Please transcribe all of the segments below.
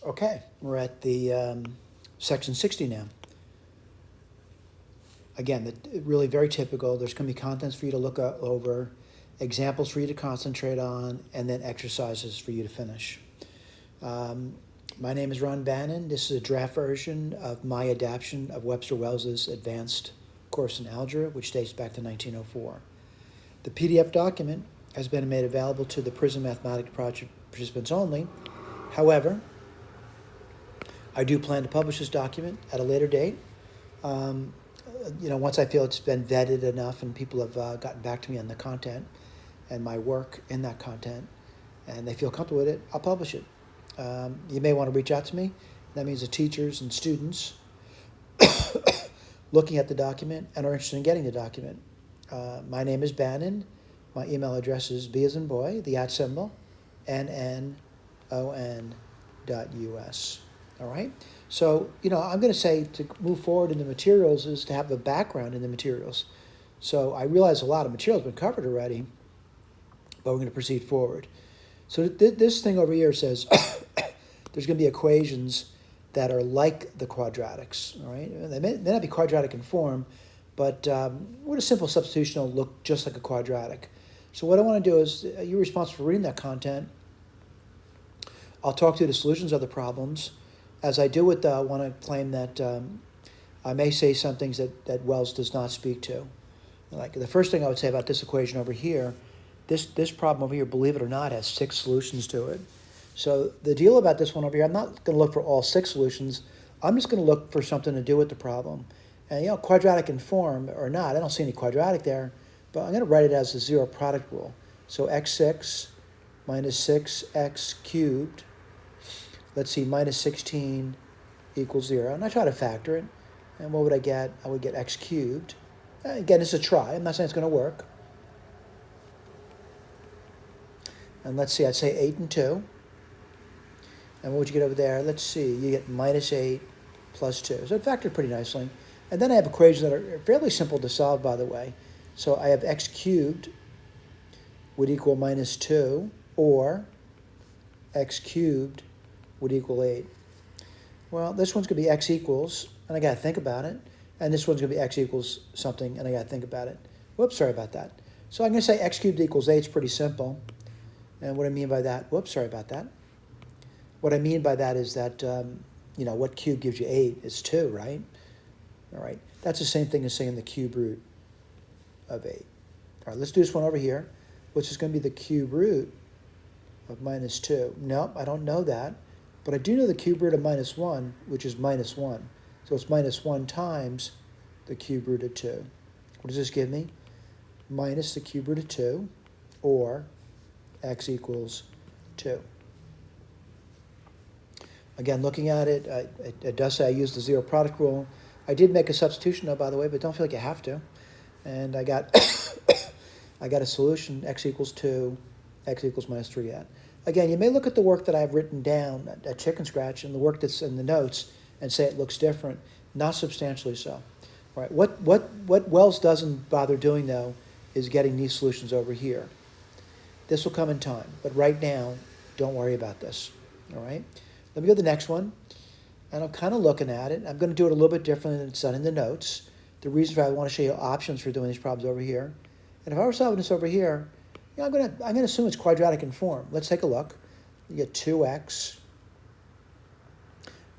Okay, we're at the section 60 now. Again, really very typical. There's going to be contents for you to look over, examples for you to concentrate on, and then exercises for you to finish. My name is Ron Bannon. This is a draft version of my adaptation of Webster Wells Advanced Course in Algebra, which dates back to 1904. The PDF document has been made available to the PRISM Mathematics Project participants only. However, I do plan to publish this document at a later date. Once I feel it's been vetted enough and people have gotten back to me on the content and my work in that content, and they feel comfortable with it, I'll publish it. You may want to reach out to me. That means the teachers and students looking at the document and are interested in getting the document. My name is Bannon. My email address is B as in boy, the @ symbol, nnon.us. All right? So, I'm going to say to move forward in the materials is to have a background in the materials. So I realize a lot of material has been covered already, but we're going to proceed forward. So this thing over here says there's going to be equations that are like the quadratics, all right? They may not be quadratic in form, but with a simple substitution, it'll look just like a quadratic. So what I want to do is, you're responsible for reading that content. I'll talk through the solutions of the problems. As I do with, I want to claim that I may say some things that Wells does not speak to. Like the first thing I would say about this equation over here, this problem over here, believe it or not, has 6 solutions to it. So the deal about this one over here, I'm not going to look for all 6 solutions. I'm just going to look for something to do with the problem. And, quadratic in form or not, I don't see any quadratic there, but I'm going to write it as a zero product rule. So x6 minus 6x cubed, let's see, minus 16 equals 0. And I try to factor it. And what would I get? I would get x cubed. Again, it's a try. I'm not saying it's going to work. And let's see, I'd say 8 and 2. And what would you get over there? Let's see, you get minus 8 plus 2. So it factored pretty nicely. And then I have equations that are fairly simple to solve, by the way. So I have x cubed would equal minus 2, or x cubed would equal 8. Well, this one's going to be x equals, and I got to think about it. And this one's going to be x equals something, and I got to think about it. Whoops, sorry about that. So I'm going to say x cubed equals 8. It's pretty simple. And what I mean by that, whoops, sorry about that. What I mean by that is that, what cube gives you 8 is 2, right? All right. That's the same thing as saying the cube root of 8. All right, let's do this one over here, which is going to be the cube root of minus 2. Nope, I don't know that. But I do know the cube root of minus 1, which is minus 1. So it's minus 1 times the cube root of 2. What does this give me? Minus the cube root of 2, or x equals 2. Again, looking at it, it does say I used the zero product rule. I did make a substitution, though, by the way, but don't feel like you have to. And I got I got a solution, x equals 2, x equals minus 3 at. Again, you may look at the work that I've written down at Chicken Scratch and the work that's in the notes and say it looks different. Not substantially so. Right? What Wells doesn't bother doing, though, is getting these solutions over here. This will come in time, but right now, don't worry about this. All right? Let me go to the next one, and I'm kind of looking at it. I'm going to do it a little bit differently than it's done in the notes. The reason for I want to show you options for doing these problems over here. And if I were solving this over here, I'm going to assume it's quadratic in form. Let's take a look. You get 2x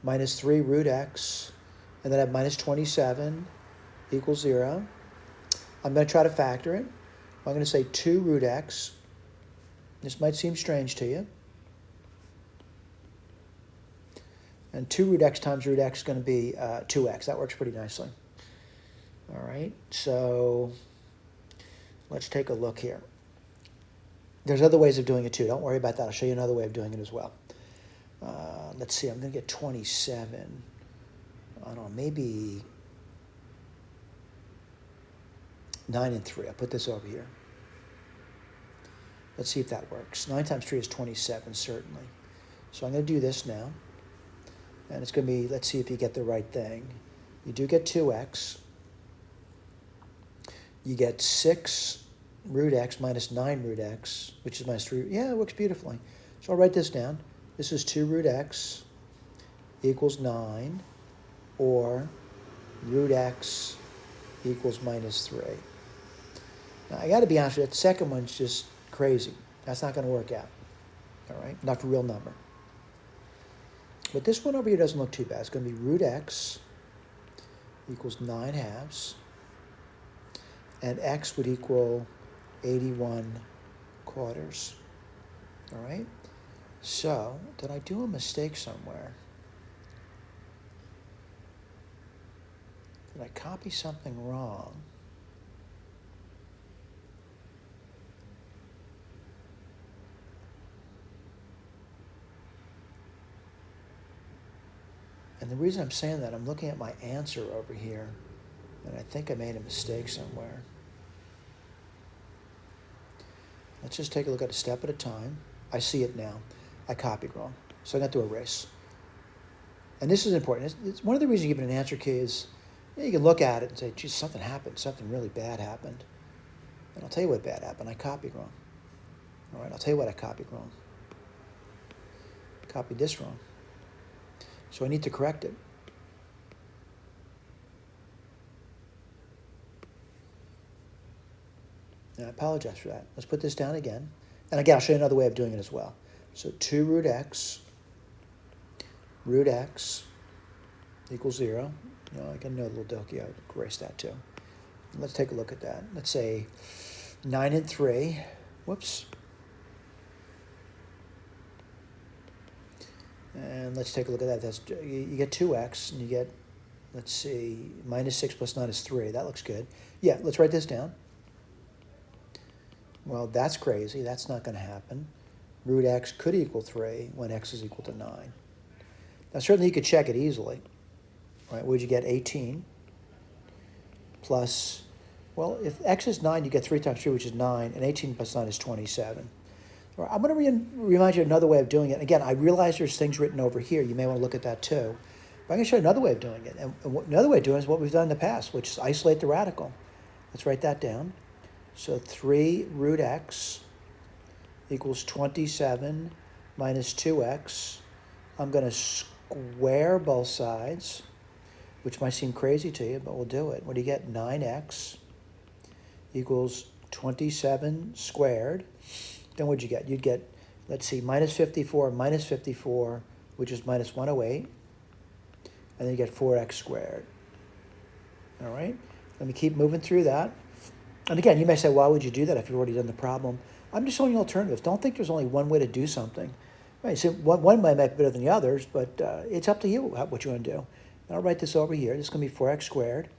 minus 3 root x, and then I have minus 27 equals 0. I'm going to try to factor it. I'm going to say 2 root x. This might seem strange to you. And 2 root x times root x is going to be 2x. That works pretty nicely. All right, so let's take a look here. There's other ways of doing it too. Don't worry about that. I'll show you another way of doing it as well. Let's see, I'm going to get 27. I don't know, maybe 9 and 3. I'll put this over here. Let's see if that works. 9 times 3 is 27, certainly. So I'm going to do this now. And it's going to be, let's see if you get the right thing. You do get 2x. You get 6 root x minus 9 root x, which is minus 3. Yeah, it works beautifully. So I'll write this down. This is 2 root x equals 9, or root x equals minus 3. Now, I got to be honest with you, that second one's just crazy. That's not going to work out, all right? Not for a real number. But this one over here doesn't look too bad. It's going to be root x equals 9 halves, and x would equal 81 quarters, all right? So, did I do a mistake somewhere? Did I copy something wrong? And the reason I'm saying that, I'm looking at my answer over here, and I think I made a mistake somewhere. Let's just take a look at a step at a time. I see it now. I copied wrong, so I got to erase. And this is important. It's one of the reasons you give it an answer key is you can look at it and say, geez, something happened. Something really bad happened. And I'll tell you what bad happened. I copied wrong. All right, I'll tell you what I copied wrong. Copied this wrong. So I need to correct it. And I apologize for that. Let's put this down again. And again, I'll show you another way of doing it as well. So 2 root x equals 0. You know, I can know a little dokey. I'll erase that too. Let's take a look at that. Let's say 9 and 3. Whoops. And let's take a look at that. That's, you get 2x, and you get, let's see, minus 6 plus 9 is 3. That looks good. Yeah, let's write this down. Well, that's crazy. That's not going to happen. Root x could equal 3 when x is equal to 9. Now, certainly you could check it easily. Right? What would you get? 18 plus, well, if x is 9, you get 3 times 3, which is 9, and 18 plus 9 is 27. I'm going to remind you of another way of doing it. Again, I realize there's things written over here. You may want to look at that too. But I'm going to show you another way of doing it. And another way of doing it is what we've done in the past, which is isolate the radical. Let's write that down. So 3 root x equals 27 minus 2x. I'm going to square both sides, which might seem crazy to you, but we'll do it. What do you get? 9x equals 27 squared. Then what'd you get? You'd get, let's see, minus 54, which is minus 108. And then you get 4x squared. All right? Let me keep moving through that. And again, you may say, why would you do that if you've already done the problem? I'm just showing you alternatives. Don't think there's only one way to do something. Right? So one might make it better than the others, but it's up to you what you want to do. And I'll write this over here. This is going to be 4x squared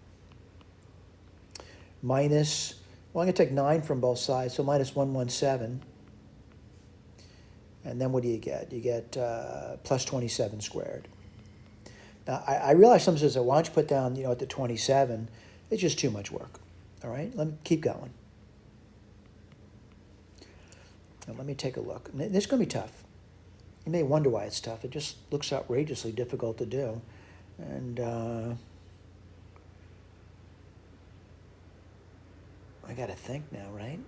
minus, well, I'm going to take 9 from both sides, so minus 117. And then what do you get? You get plus 27 squared. Now, I realize someone says, why don't you put down, at the 27? It's just too much work. All right, let me keep going. Now, let me take a look. And this is going to be tough. You may wonder why it's tough. It just looks outrageously difficult to do. And I got to think now, right?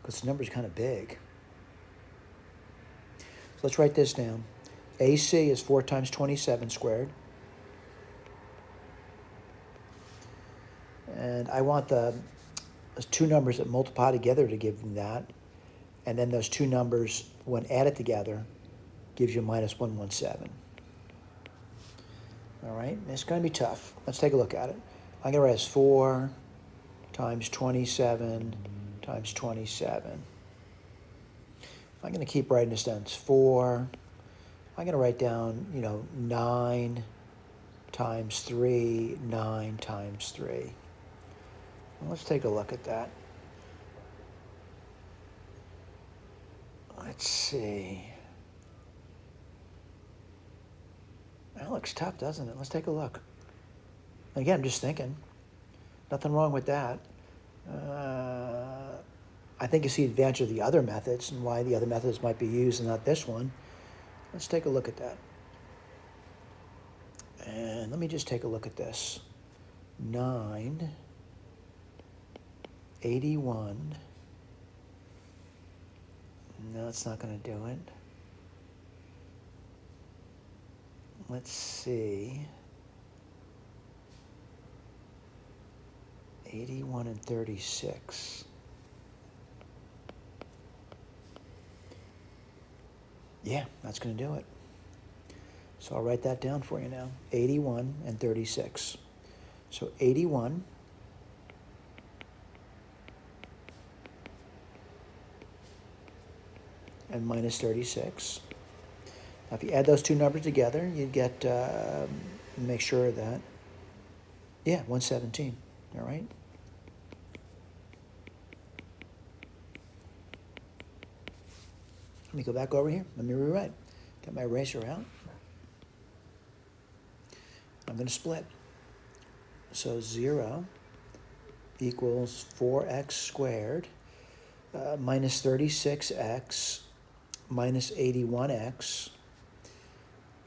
Because the number's kind of big. So let's write this down. AC is 4 times 27 squared. And I want those two numbers that multiply together to give me that. And then those two numbers, when added together, gives you minus 117. All right, it's going to be tough. Let's take a look at it. I'm going to write as 4 times 27 times 27. I'm going to keep writing this down. It's 4. I'm going to write down, 9 times 3, 9 times 3. Well, let's take a look at that. Let's see. That looks tough, doesn't it? Let's take a look. Again, I'm just thinking. Nothing wrong with that. I think you see the advantage of the other methods and why the other methods might be used and not this one. Let's take a look at that. And let me just take a look at this. 9, 81. No, it's not going to do it. let's see, 81 and 36. Yeah, that's going to do it. So I'll write that down for you now. 81 and 36. So 81 and minus 36. Now if you add those two numbers together, you'd get, make sure of that. Yeah, 117, all right? Let me go back over here. Let me rewrite. Get my eraser out. I'm going to split. So 0 equals 4x squared minus 36x minus 81x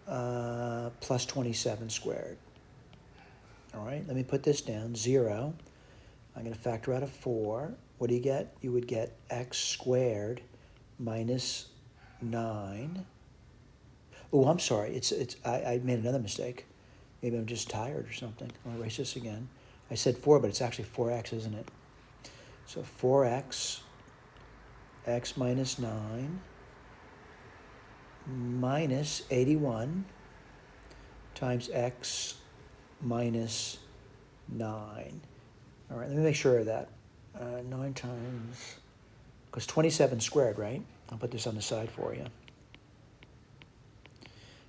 plus 27 squared. All right, let me put this down. 0. I'm going to factor out a 4. What do you get? You would get x squared minus 9. Oh, I'm sorry. I made another mistake. Maybe I'm just tired or something. I'll erase this again. I said 4, but it's actually 4x, isn't it? So 4x, x minus 9, minus 81 times x minus 9. All right, let me make sure of that. 9 times, because 27 squared, right? I'll put this on the side for you.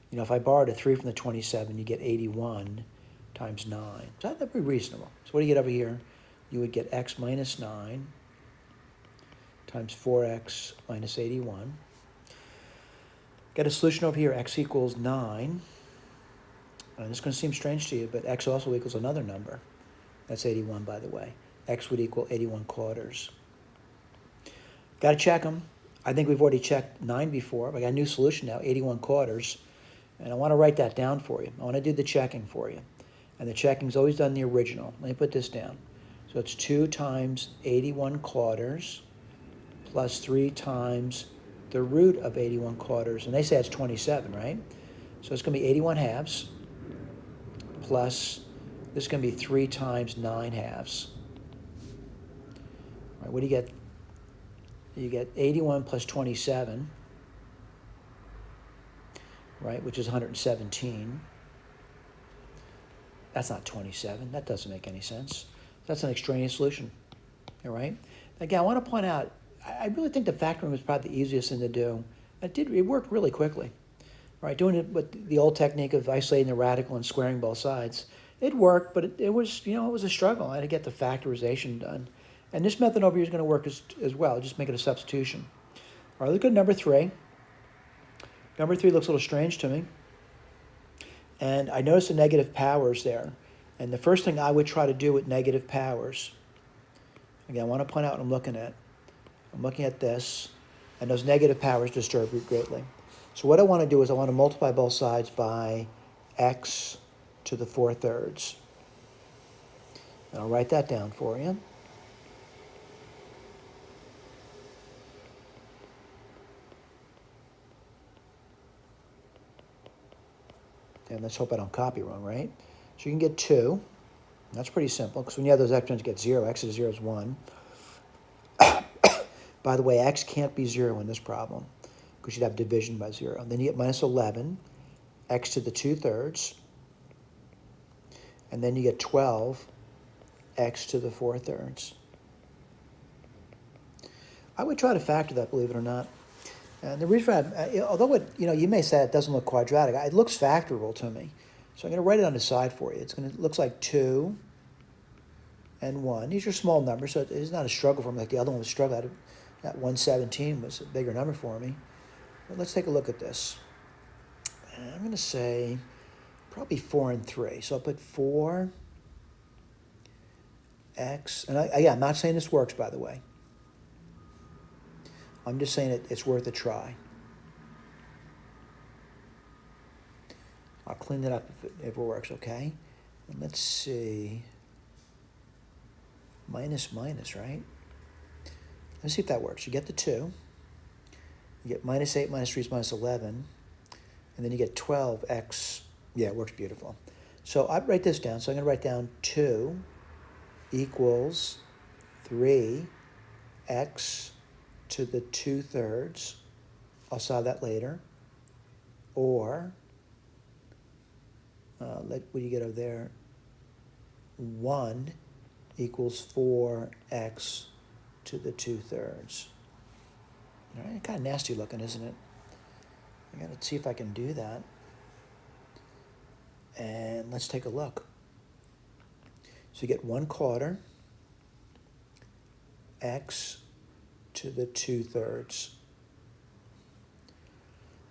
You know, if I borrowed a 3 from the 27, you get 81 times 9. So that'd be reasonable. So what do you get over here? You would get x minus 9 times 4x minus 81. Get a solution over here. X equals 9. And this is going to seem strange to you, but x also equals another number. That's 81, by the way. X would equal 81 quarters. Got to check them. I think we've already checked 9 before, but I got a new solution now, 81 quarters. And I want to write that down for you. I want to do the checking for you. And the checking is always done the original. Let me put this down. So it's 2 times 81 quarters plus 3 times the root of 81 quarters. And they say it's 27, right? So it's going to be 81 halves plus, this is going to be 3 times 9 halves. All right, what do you get? You get 81 plus 27, right, which is 117. That's not 27. That doesn't make any sense. That's an extraneous solution, all right? Again, I want to point out, I really think the factoring was probably the easiest thing to do. It worked really quickly, right? Doing it with the old technique of isolating the radical and squaring both sides. It worked, but it was, you know, it was a struggle. I had to get the factorization done. And this method over here is going to work as well. Just make it a substitution. All right, look at number 3. Number 3 looks a little strange to me. And I notice the negative powers there. And the first thing I would try to do with negative powers, again, I want to point out what I'm looking at. I'm looking at this, and those negative powers disturb me greatly. So what I want to do is I want to multiply both sides by x to the 4/3. And I'll write that down for you. And let's hope I don't copy wrong, right? So you can get 2. That's pretty simple, because when you have those exponents, you get 0. X is 0 is 1. By the way, x can't be 0 in this problem, because you'd have division by 0. Then you get minus 11, x to the 2/3. And then you get 12, x to the 4/3. I would try to factor that, believe it or not. And the reason, although it, you may say it doesn't look quadratic, it looks factorable to me. So I'm going to write it on the side for you. It looks like 2 and 1. These are small numbers, so it's not a struggle for me like the other one was a struggle. That 117 was a bigger number for me. But let's take a look at this. And I'm going to say probably 4 and 3. So I'll put 4x, and I'm not saying this works, by the way. I'm just saying it's worth a try. I'll clean it up if it works, okay? And let's see. Minus, right? Let's see if that works. You get the 2. You get minus 8 minus 3 is minus 11. And then you get 12x Yeah, it works beautiful. So I'd write this down. So I'm going to write down 2 equals 3x to the 2/3. I'll solve that later. Or, what do you get over there? 1 equals 4x to the 2/3. All right, kind of nasty looking, isn't it? I got to see if I can do that. And let's take a look. So you get 1/4 x to the 2/3.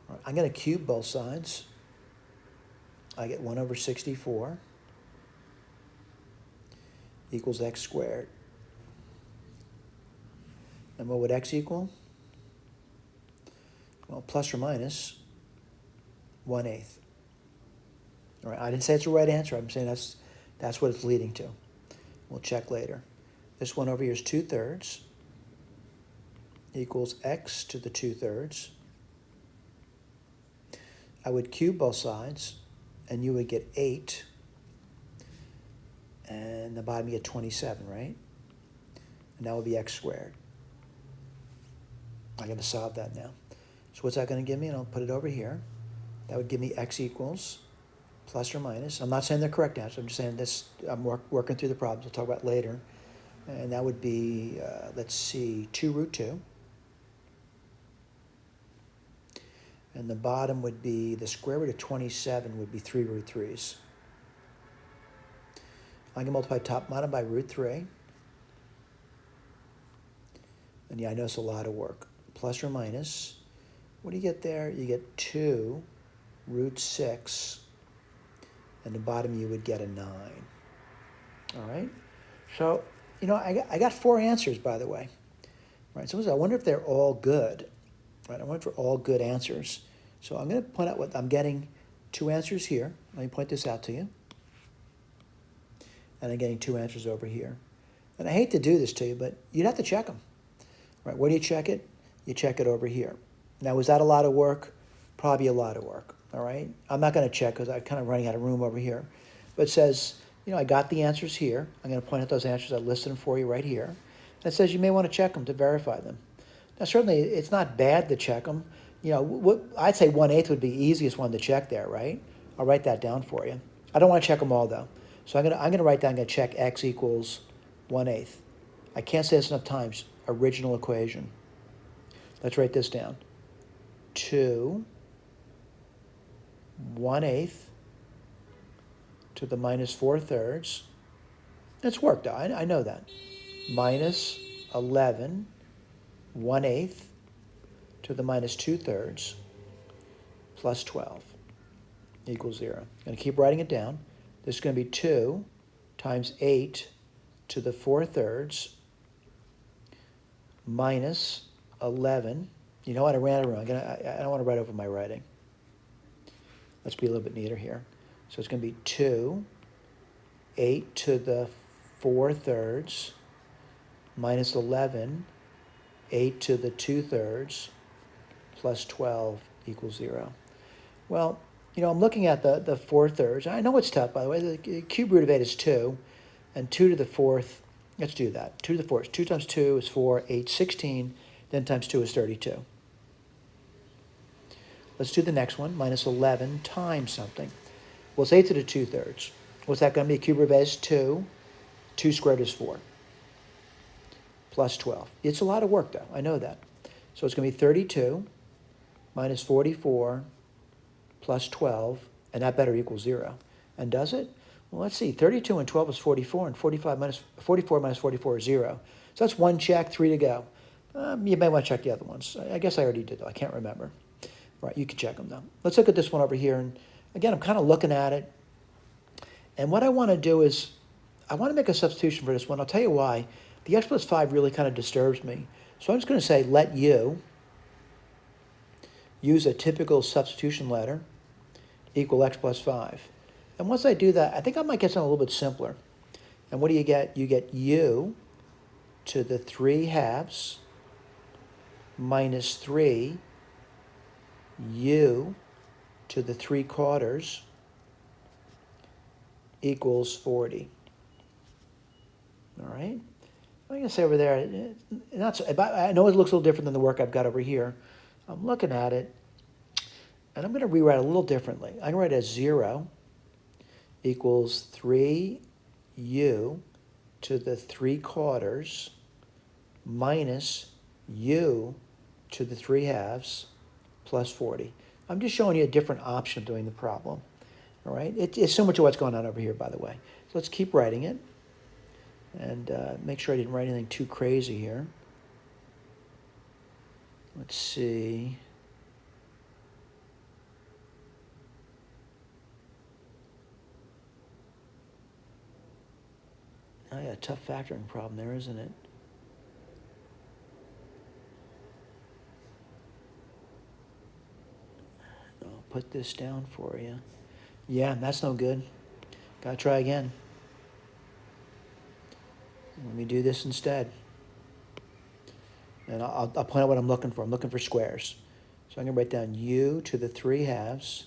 All right, I'm going to cube both sides. I get 1/64 equals x squared. And what would x equal? Well, plus or minus 1/8. All right, I didn't say it's the right answer. I'm saying that's what it's leading to. We'll check later. This one over here is 2/3 equals x to the 2/3. I would cube both sides, and you would get 8. And the bottom you get 27, right? And that would be x squared. I'm going to solve that now. So what's that going to give me? And I'll put it over here. That would give me x equals plus or minus. I'm not saying they're correct answers. I'm just saying this. I'm working through the problems. We'll talk about it later. And that would be, let's see, 2√2. And the bottom would be, the square root of 27 would be 3√3s. I can multiply top and bottom by √3. And yeah, I know it's a lot of work. Plus or minus. What do you get there? You get 2√6. And the bottom you would get a 9. All right? So, you know, I got 4 answers, by the way. Right? So I wonder if they're all good. Right? I wonder if they're all good answers. So I'm going to point out what I'm getting 2 answers here. Let me point this out to you. And I'm getting 2 answers over here. And I hate to do this to you, but you'd have to check them. Right? Where do you check it? You check it over here. Now, was that a lot of work? Probably a lot of work. All right? I'm not going to check because I'm kind of running out of room over here. But it says, you know, I got the answers here. I'm going to point out those answers. I listed them for you right here. And it says you may want to check them to verify them. Now, certainly, it's not bad to check them. You know, I'd say 1/8 would be the easiest one to check there, right? I'll write that down for you. I don't want to check them all, though. So I'm going to write down, I'm going to check x equals 1/8. I can't say this enough times. Original equation. Let's write this down. 2 1/8 to the minus 4/3. It's worked out. I know that. Minus 11 1/8 to the minus 2/3 plus 12 equals 0. I'm going to keep writing it down. This is going to be 2 times 8 to the 4/3 minus 11. You know what? I ran it wrong. I don't want to write over my writing. Let's be a little bit neater here. So it's going to be 2, 8 to the 4/3 minus 11, 8 to the 2/3 plus 12 equals 0. Well, you know, I'm looking at the 4/3. I know it's tough, by the way. The cube root of 8 is 2, and 2 to the 4th, let's do that. 2 to the 4th. 2 times 2 is 4, 8, 16, then times 2 is 32. Let's do the next one, minus 11 times something. Well, it's 8 to the 2/3. What's that going to be? Cube root of 8 is 2. 2 squared is 4. Plus 12. It's a lot of work, though. I know that. So it's going to be 32 minus 44 plus 12, and that better equals 0. And does it? Well, let's see. 32 and 12 is 44, and 44 minus 44 is 0. So that's 1 check, 3 to go. You may want to check the other ones. I guess I already did, though. I can't remember. Right, you can check them, though. Let's look at this one over here. And again, I'm kind of looking at it. And what I want to do is, I want to make a substitution for this one. I'll tell you why. The x plus 5 really kind of disturbs me. So I'm just going to say, let u use a typical substitution letter equal x plus 5. And once I do that, I think I might get something a little bit simpler. And what do you get? You get u to the 3/2 minus 3 u to the 3/4 equals 40. All right? I'm going to say over there, not so, I know it looks a little different than the work I've got over here. I'm looking at it, and I'm going to rewrite it a little differently. I can write it as 0 equals 3u to the 3/4 minus u to the 3/2 plus 40. I'm just showing you a different option of doing the problem. All right? It's similar to what's going on over here, by the way. So let's keep writing it. And make sure I didn't write anything too crazy here. Let's see. Oh, yeah, tough factoring problem there, isn't it? I'll put this down for you. Yeah, that's no good. Gotta try again. Let me do this instead. And I'll point out what I'm looking for. I'm looking for squares. So I'm going to write down u to the 3/2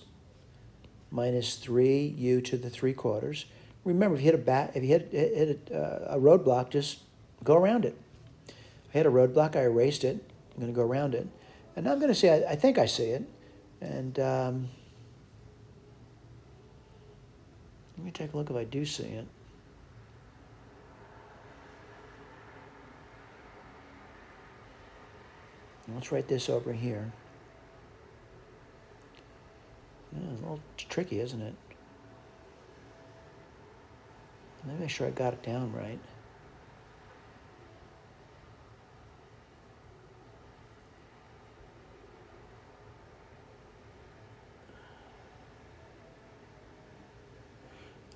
minus 3u to the 3/4. Remember, if you hit a roadblock, just go around it. I hit a roadblock, I erased it. I'm going to go around it. And now I'm going to say, I think I see it. And let me take a look if I do see it. Let's write this over here. Yeah, a little tricky, isn't it? Let me make sure I got it down right.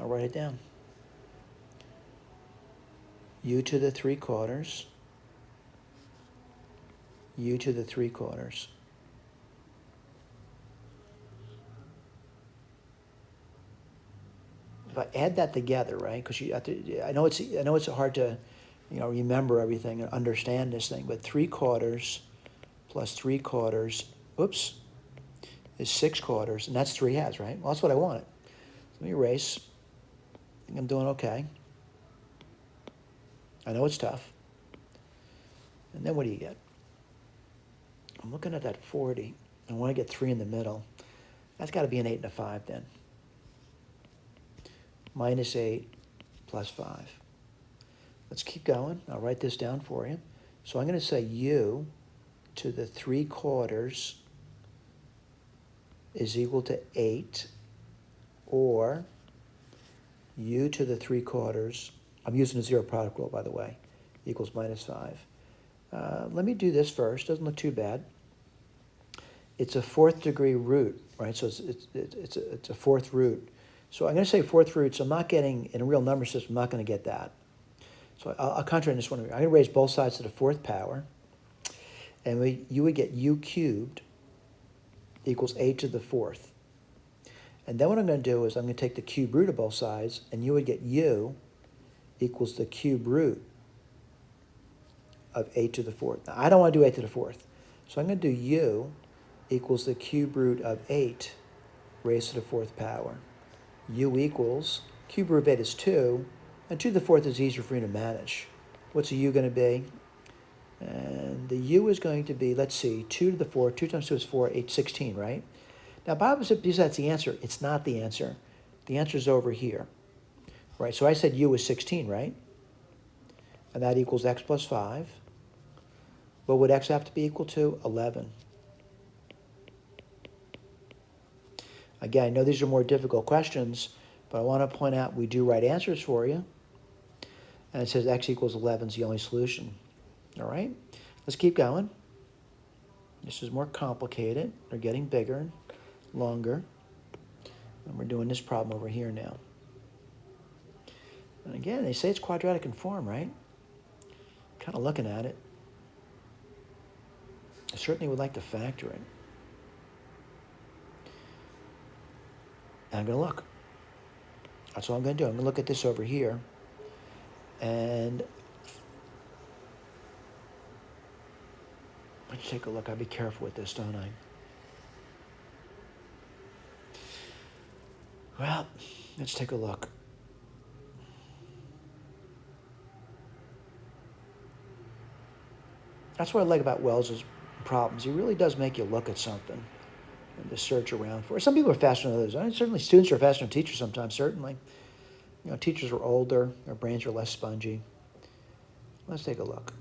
I'll write it down. U to the 3/4. U to the 3/4. If I add that together, right? Because you have to. I know it's hard to, remember everything and understand this thing. But 3/4 plus 3/4, oops, is 6/4, and that's 3/2, right? Well, that's what I wanted. Let me erase. I think I'm doing okay. I know it's tough. And then what do you get? I'm looking at that 40. I want to get 3 in the middle. That's got to be an 8 and a 5 then. Minus 8 plus 5. Let's keep going. I'll write this down for you. So I'm going to say u to the 3/4 is equal to 8, or u to the 3/4, I'm using a zero product rule, by the way, equals minus 5. Let me do this first. Doesn't look too bad. It's a 4th degree root, right? So it's a 4th root. So I'm going to say 4th root, so I'm not getting, in a real number system, I'm not going to get that. So I'll concentrate on this one. I'm going to raise both sides to the 4th power. And you would get u cubed equals 8 to the 4th. And then what I'm going to do is I'm going to take the cube root of both sides, and you would get u equals the cube root of 8 to the 4th. Now, I don't want to do 8 to the 4th. So I'm going to do u equals the cube root of 8 raised to the 4th power. U equals, cube root of 8 is 2, and 2 to the 4th is easier for me to manage. What's the u going to be? And the u is going to be, let's see, 2 to the 4th, 2 times 2 is 4, 8, 16, right? Now, Bob said that's the answer. It's not the answer. The answer is over here, right? So I said u is 16, right? And that equals x plus 5. What would x have to be equal to? 11. Again, I know these are more difficult questions, but I want to point out we do right answers for you. And it says x equals 11 is the only solution. All right? Let's keep going. This is more complicated. They're getting bigger and longer. And we're doing this problem over here now. And again, they say it's quadratic in form, right? Kind of looking at it. I certainly would like to factor it. And I'm going to look. That's all I'm going to do. I'm going to look at this over here. And let's take a look. I'll be careful with this, don't I? Well, let's take a look. That's what I like about Wells's problems. He really does make you look at something and to search around for it. Some people are faster than others. I mean, certainly students are faster than teachers sometimes, certainly. You know, teachers are older, their brains are less spongy. Let's take a look.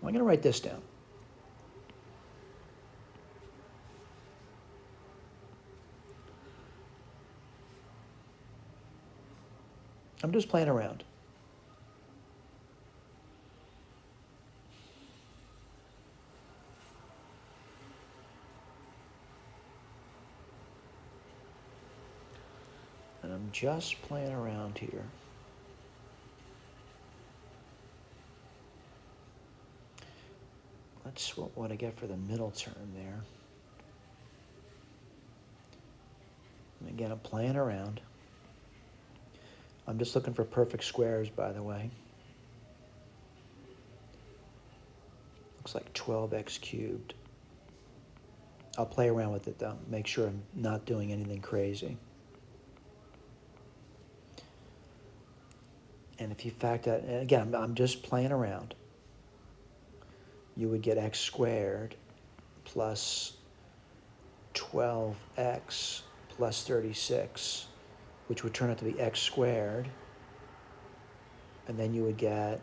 I'm going to write this down. I'm just playing around. And I'm just playing around here. That's what I get for the middle term there. And again, I'm playing around. I'm just looking for perfect squares, by the way. Looks like 12x cubed. I'll play around with it, though. Make sure I'm not doing anything crazy. And if you factor that, and again, I'm just playing around. You would get x squared plus 12x plus 36, which would turn out to be x squared. And then you would get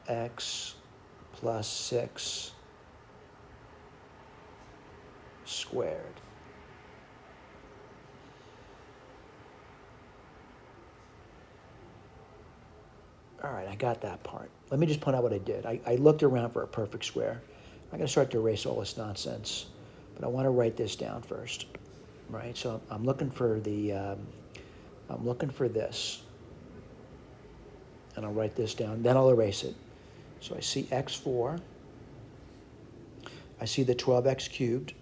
x plus 6 squared. All right, I got that part. Let me just point out what I did. I looked around for a perfect square. I'm going to start to erase all this nonsense, but I want to write this down first, right? So I'm looking for I'm looking for this, and I'll write this down. Then I'll erase it. So I see x4. I see the 12x cubed.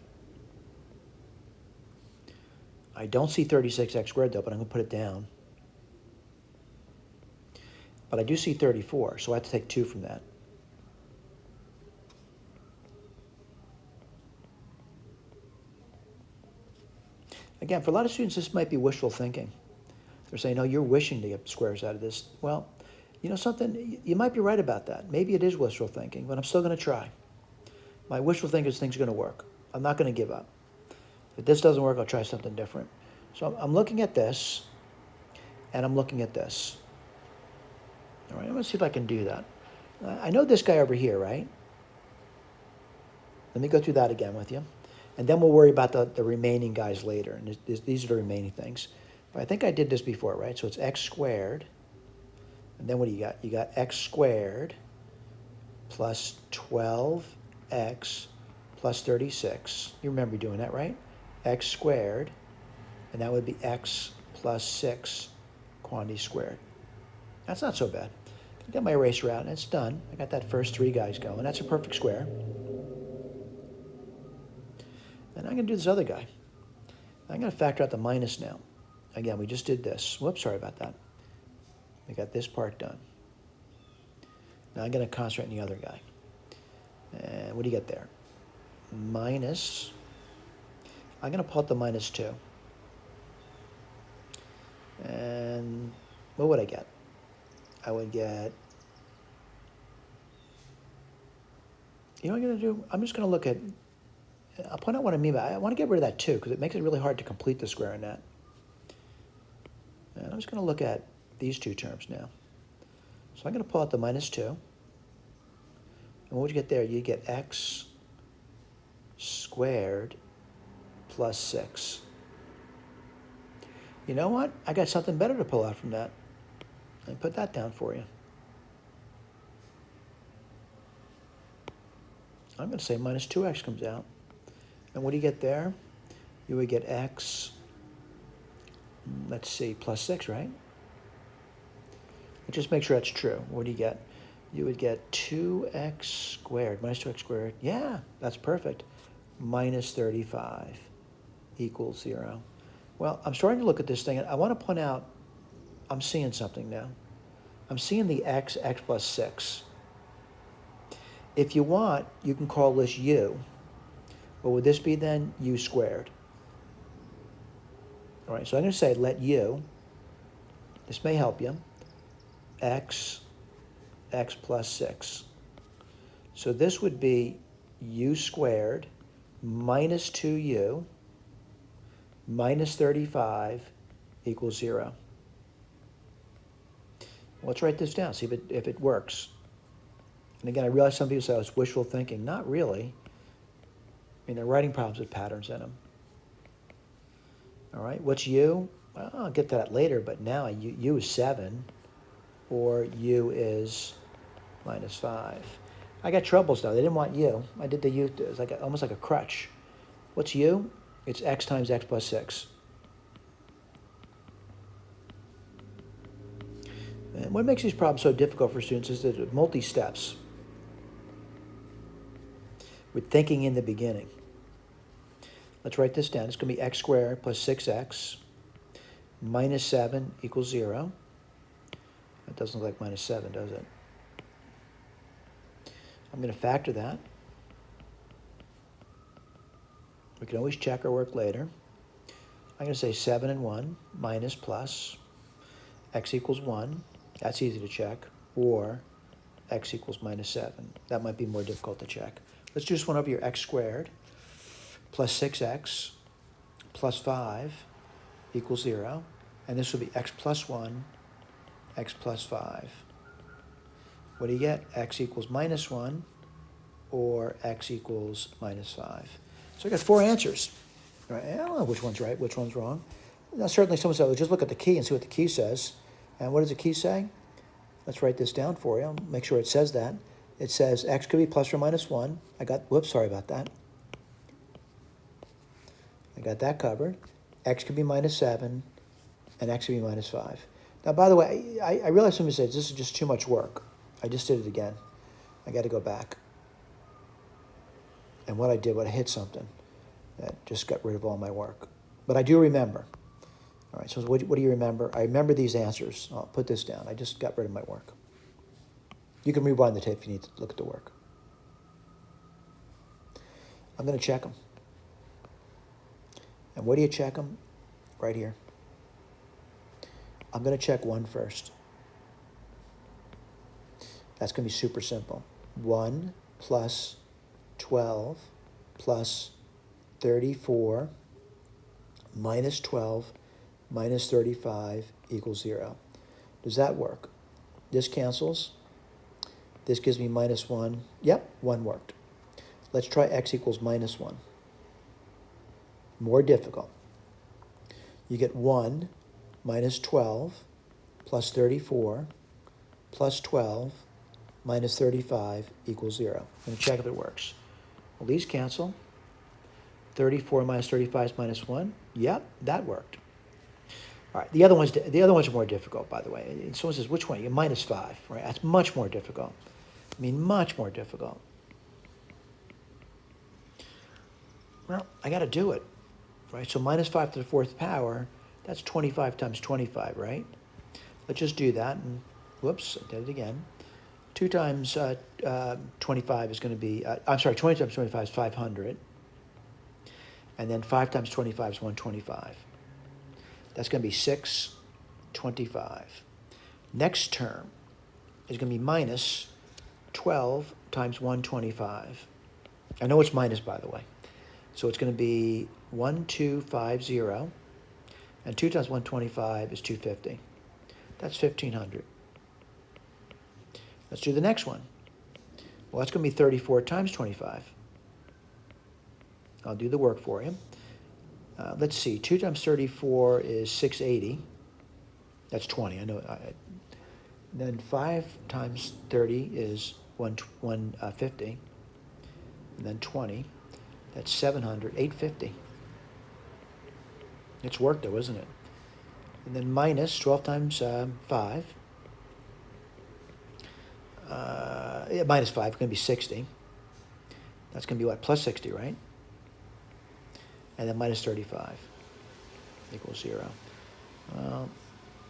I don't see 36x squared though, but I'm going to put it down. But I do see 34, so I have to take 2 from that. Again, for a lot of students, this might be wishful thinking. They're saying, no, you're wishing to get squares out of this. Well, you know something? You might be right about that. Maybe it is wishful thinking, but I'm still going to try. My wishful thinking is things are going to work. I'm not going to give up. If this doesn't work, I'll try something different. So I'm looking at this, and I'm looking at this. All right, I'm going to see if I can do that. I know this guy over here, right? Let me go through that again with you. And then we'll worry about the remaining guys later. And these are the remaining things. But I think I did this before, right? So it's x squared. And then what do you got? You got x squared plus 12x plus 36. You remember doing that, right? X squared. And that would be x plus 6 quantity squared. That's not so bad. I got my eraser out, and it's done. I got that first 3 guys going. That's a perfect square. And I'm going to do this other guy. I'm going to factor out the minus now. Again, we just did this. Whoops, sorry about that. We got this part done. Now I'm going to concentrate on the other guy. And what do you get there? Minus. I'm going to pull out the minus 2. And what would I get? I would get, you know what I'm going to do? I'm just going to look at, I'll point out what I mean by, I want to get rid of that 2 because it makes it really hard to complete the square in that. And I'm just going to look at these 2 terms now. So I'm going to pull out the minus 2. And what would you get there? You get x squared plus 6. You know what? I got something better to pull out from that. Let me put that down for you. I'm going to say minus 2x comes out. And what do you get there? You would get x, let's see, plus 6, right? Let's just make sure that's true. What do you get? You would get 2x squared, minus 2x squared. Yeah, that's perfect. Minus 35 equals 0. Well, I'm starting to look at this thing, and I want to point out I'm seeing something now. I'm seeing the x plus 6. If you want, you can call this u. What would this be then? U squared. All right, so I'm going to say let u, this may help you, x plus 6. So this would be u squared minus 2u minus 35 equals 0. Let's write this down, see if it works. And again, I realize some people say, oh, it's wishful thinking. Not really. I mean, they're writing problems with patterns in them. All right, what's u? Well, I'll get to that later, but now u is 7, or u is minus 5. I got troubles, though. They didn't want u. I did the u, it's like almost like a crutch. What's u? It's x times x plus 6. And what makes these problems so difficult for students is that it's multi-steps with thinking in the beginning. Let's write this down. It's going to be x squared plus 6x minus 7 equals 0. That doesn't look like minus 7, does it? I'm going to factor that. We can always check our work later. I'm going to say 7 and 1 minus plus x equals 1. That's easy to check. Or x equals minus 7. That might be more difficult to check. Let's do this one over here. X squared plus 6x plus 5 equals 0. And this will be x plus 1, x plus 5. What do you get? X equals minus 1 or x equals minus 5. So I got 4 answers. Right? I don't know which one's right, which one's wrong. Now, certainly someone said, well, just look at the key and see what the key says. And what does the key say? Let's write this down for you. I'll make sure it says that. It says x could be plus or minus 1. Whoops, sorry about that. I got that covered. X could be minus 7, and x could be minus 5. Now, by the way, I realize somebody says this is just too much work. I just did it again. I got to go back. And what I hit something that just got rid of all my work. But I do remember. All right, so what do you remember? I remember these answers. I'll put this down. I just got rid of my work. You can rewind the tape if you need to look at the work. I'm going to check them. And where do you check them? Right here. I'm going to check 1 first. That's going to be super simple. 1 plus 12 plus 34 minus 12 minus 35 equals 0. Does that work? This cancels. This gives me minus 1. Yep, 1 worked. Let's try x equals minus 1. More difficult. You get 1 minus 12 plus 34 plus 12 minus 35 equals 0. I'm going to check if it works. Well, these cancel. 34 minus 35 is minus 1. Yep, that worked. All right, the other ones are more difficult, by the way. And someone says, which one? Minus 5, right? That's much more difficult. I mean, much more difficult. Well, I got to do it, right? So minus 5 to the 4th power, that's 25 times 25, right? Let's just do that. And whoops, I did it again. 2 times 25 is going to be, 20 times 25 is 500. And then 5 times 25 is 125. That's going to be 625. Next term is going to be minus 12 times 125. I know it's minus, by the way. So it's going to be 1250. And 2 times 125 is 250. That's 1,500. Let's do the next one. Well, that's going to be 34 times 25. I'll do the work for you. Let's see. 2 times 34 is 680. That's 20. I know. Then 5 times 30 is 150. And then 20. That's 700. 850. It's worked, though, isn't it? And then minus 12 times 5. Minus 5 is going to be 60. That's going to be what? Plus 60, right? And then minus 35 equals 0. Well,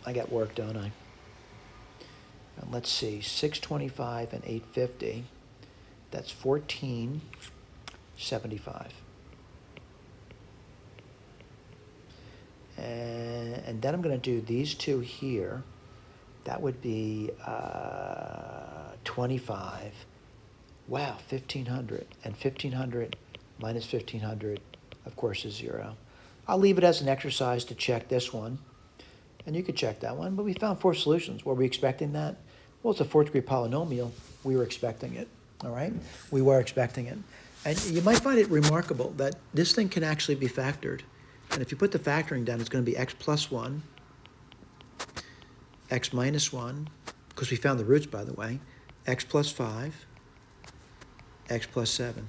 I got work, don't I? And let's see, 625 and 850, that's 1475. And then I'm going to do these two here. That would be 25. Wow, 1,500. And 1,500 minus 1,500, of course, is 0. I'll leave it as an exercise to check this one. And you could check that one. But we found 4 solutions. Were we expecting that? Well, it's a 4th degree polynomial. We were expecting it. All right? We were expecting it. And you might find it remarkable that this thing can actually be factored. And if you put the factoring down, it's going to be x plus 1, x minus 1, because we found the roots, by the way, x plus 5, x plus 7. And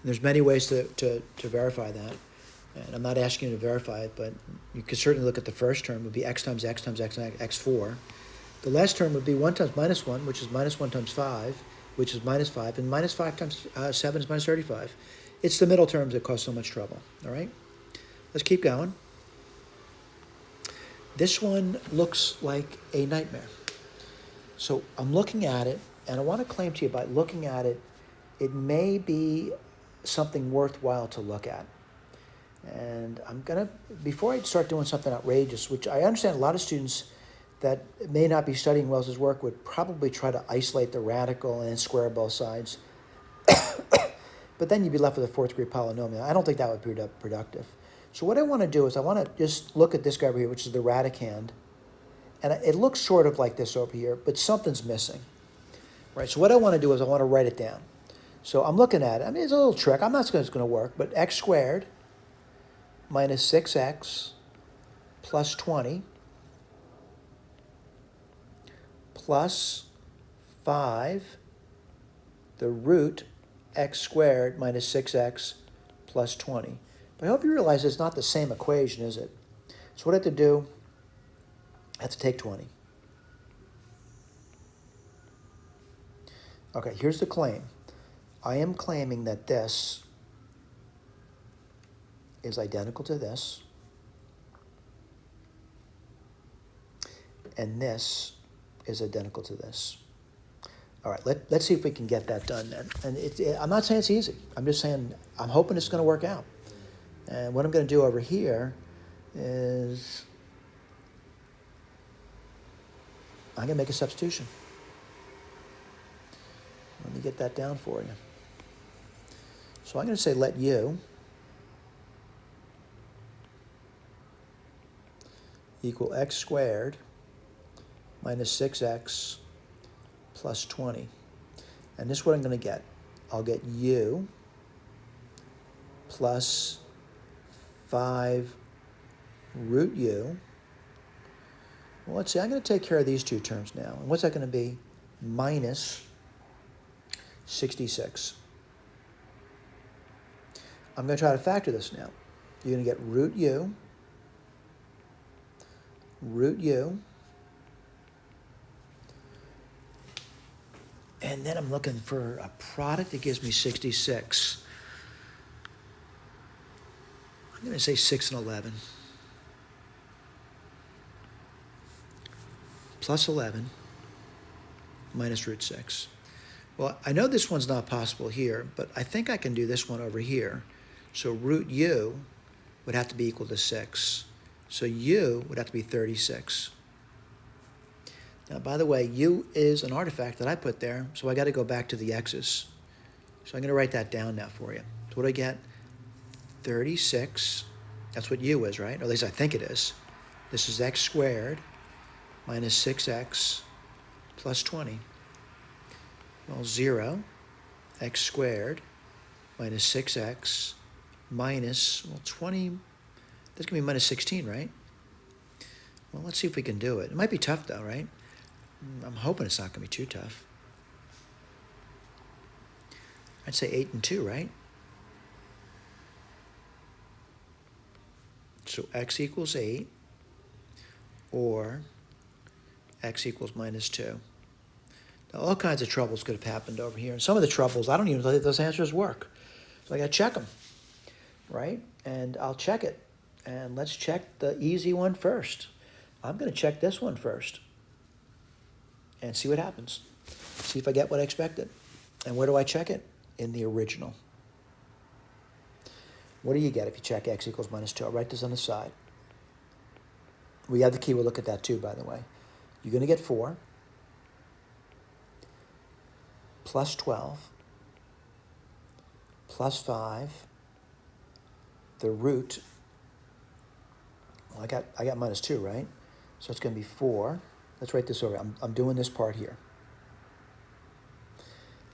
there's many ways to verify that. And I'm not asking you to verify it, but you could certainly look at the first term. It would be x times x times x times x4. The last term would be 1 times minus 1, which is minus 1 times 5, which is minus 5. And minus 5 times 7 is minus 35. It's the middle terms that cause so much trouble. All right? Let's keep going. This one looks like a nightmare. So I'm looking at it, and I want to claim to you by looking at it, it may be something worthwhile to look at. And I'm going to, before I start doing something outrageous, which I understand a lot of students that may not be studying Wells's work would probably try to isolate the radical and then square both sides. But then you'd be left with a 4th degree polynomial. I don't think that would be productive. So what I want to do is I want to just look at this guy over here, which is the radicand. And it looks sort of like this over here, but something's missing. Right? So what I want to do is I want to write it down. So I'm looking at it. I mean, it's a little trick. I'm not saying it's going to work, but x squared minus 6x plus 20 plus 5, the root x squared minus 6x plus 20. But I hope you realize it's not the same equation, is it? So what I have to do, I have to take 20. Okay, here's the claim. I am claiming that this is identical to this, and this is identical to this. All right, let's see if we can get that done then. And I'm not saying it's easy. I'm just saying I'm hoping it's going to work out. And what I'm going to do over here is I'm going to make a substitution. Let me get that down for you. So I'm going to say let u equal x squared minus 6x plus 20. And this is what I'm going to get. I'll get u plus 5 root u. Well, let's see. I'm going to take care of these two terms now. And what's that going to be? Minus 66. I'm going to try to factor this now. You're going to get root u, and then I'm looking for a product that gives me 66. I'm going to say 6 and 11. Plus 11 minus root 6. Well, I know this one's not possible here, but I think I can do this one over here. So root u would have to be equal to 6. So u would have to be 36. Now, by the way, u is an artifact that I put there, so I got to go back to the x's. So I'm going to write that down now for you. So what do I get? 36. That's what u is, right? Or at least I think it is. This is x squared minus 6x plus 20. Well, 0, x squared minus 6x minus, well, 20, that's going to be minus 16, right? Well, let's see if we can do it. It might be tough, though, right? I'm hoping it's not going to be too tough. I'd say 8 and 2, right? So x equals 8, or x equals minus 2. Now, all kinds of troubles could have happened over here. And some of the troubles, I don't even know if those answers work. So I got to check them, right? And I'll check it. And let's check the easy one first. I'm going to check this one first and see what happens. See if I get what I expected. And where do I check it? In the original. What do you get if you check x equals minus 2? I'll write this on the side. We have the key. We'll look at that too, by the way. You're going to get 4 plus 12 plus 5, the root. Well, I got minus 2, right? So it's going to be 4. Let's write this over. I'm doing this part here.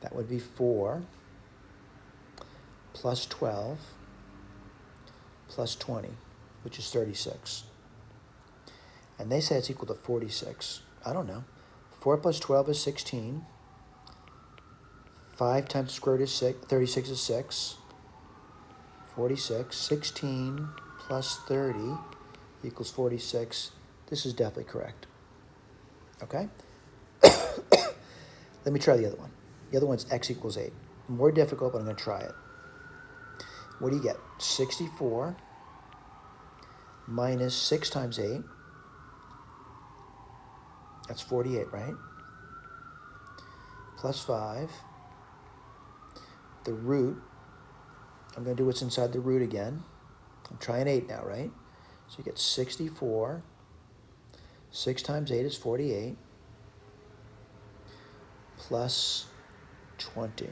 That would be 4 plus 12 plus 20, which is 36. And they say it's equal to 46. I don't know. 4 plus 12 is 16. 5 times the square root is 6. 36 is 6. 46. 16 plus 30 equals 46. This is definitely correct. Okay? Let me try the other one. The other one's x equals 8. More difficult, but I'm going to try it. What do you get? 64 minus 6 times 8. That's 48, right? Plus 5. The root. I'm going to do what's inside the root again. I'm trying 8 now, right? So you get 64. 6 times 8 is 48. Plus 20.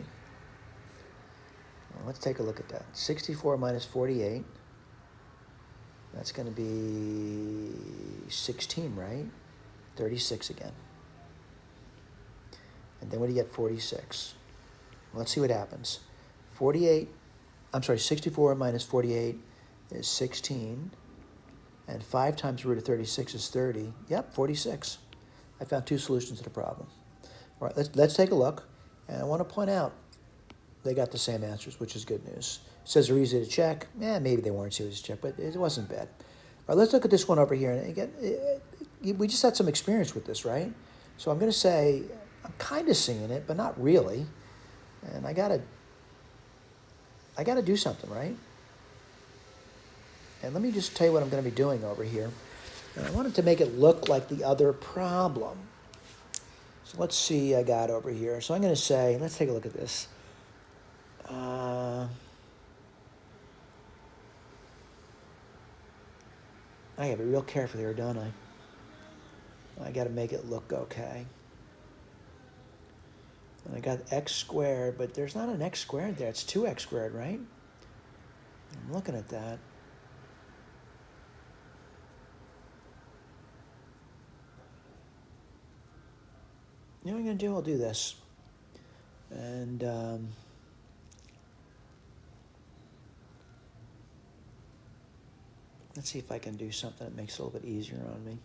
Well, let's take a look at that. 64 minus 48. That's going to be 16, right? 36 again. And then what do you get? 46. Well, let's see what happens. 64 minus 48 is 16. And 5 times the root of 36 is 30. Yep, 46. I found 2 solutions to the problem. All right, let's take a look. And I want to point out they got the same answers, which is good news. It says they're easy to check. Maybe they weren't easy to check, but it wasn't bad. All right, let's look at this one over here. And again, we just had some experience with this, right? So I'm going to say I'm kind of seeing it, but not really. And I gotta do something, right? And let me just tell you what I'm going to be doing over here. And I wanted to make it look like the other problem. So let's see I got over here. So I'm going to say, let's take a look at this. I got to be real careful here, don't I? I got to make it look okay. And I got x squared, but there's not an x squared there. It's 2x squared, right? I'm looking at that. You know what I'm going to do? I'll do this. And let's see if I can do something that makes it a little bit easier on me.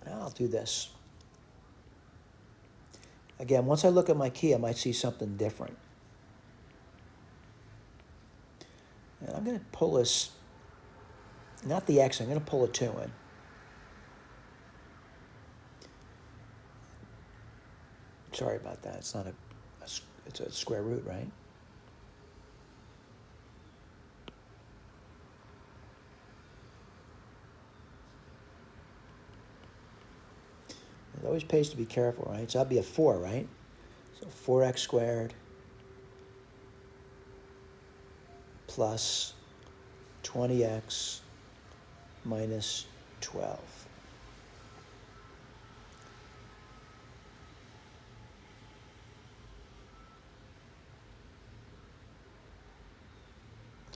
I'll do this. Again, once I look at my key, I might see something different. And I'm going to pull this, not the x, I'm going to pull a 2 in. Sorry about that. It's not it's a square root, right? It always pays to be careful, right? So that'd be a 4, right? So 4x squared plus 20x minus 12.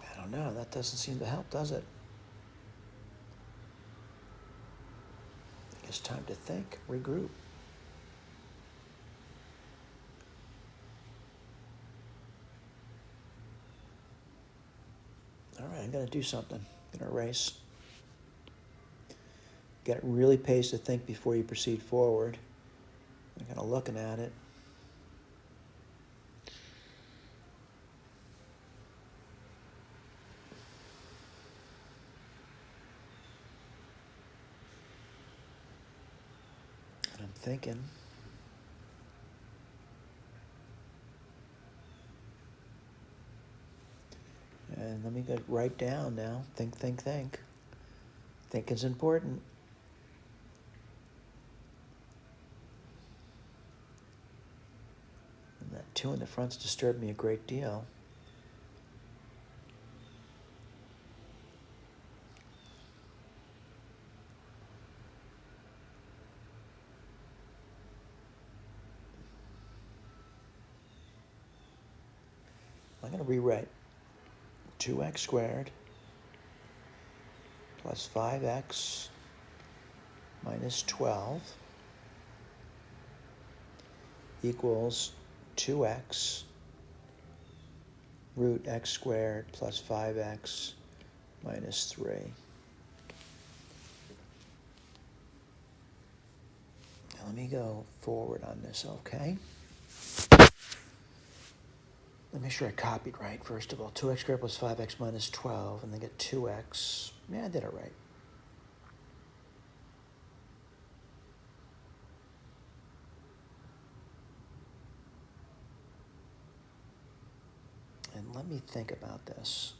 I don't know. That doesn't seem to help, does it? It's time to think, regroup. All right, I'm going to do something. I'm going to erase. Again, it really pays to think before you proceed forward. I'm kind of looking at it. And I'm thinking. And let me go right down now. Think, think, think. Thinking's important. And that 2 in the front's disturbed me a great deal. I'm going to rewrite 2x squared plus 5x minus 12 equals 2x root x squared plus 5x minus 3. Now let me go forward on this, okay? Let me make sure I copied right, first of all. 2x squared plus 5x minus 12, and then get 2x. Yeah, I did it right. And let me think about this.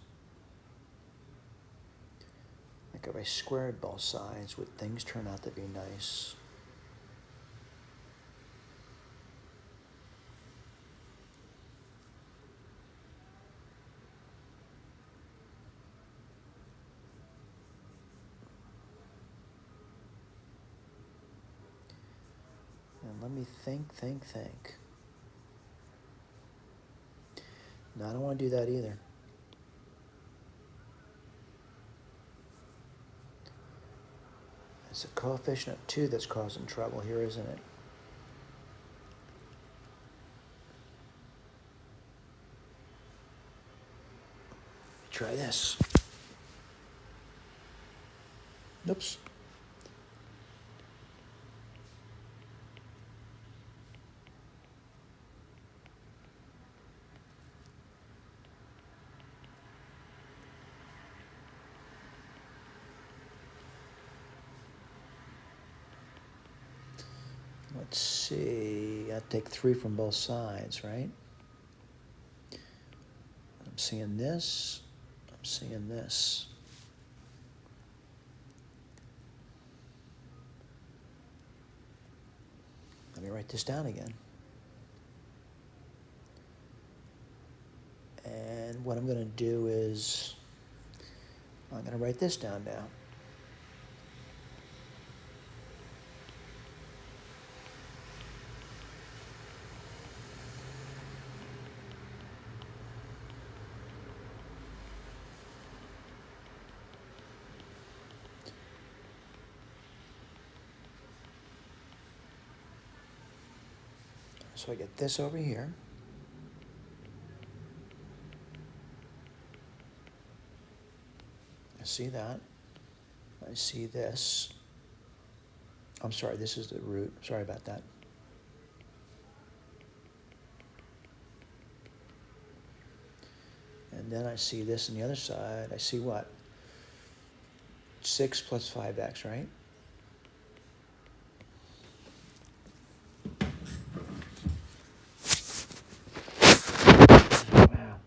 Like if I squared both sides, would things turn out to be nice? And let me think. No, I don't want to do that either. It's a coefficient of 2 that's causing trouble here, isn't it? Try this. Oops. Let's see. I take 3 from both sides, right? I'm seeing this. I'm seeing this. Let me write this down again. And what I'm going to do is I'm going to write this down now. So I get this over here. I see that. I see this. I'm sorry, this is the root. Sorry about that. And then I see this on the other side. I see what? 6 plus 5x, right? Wow.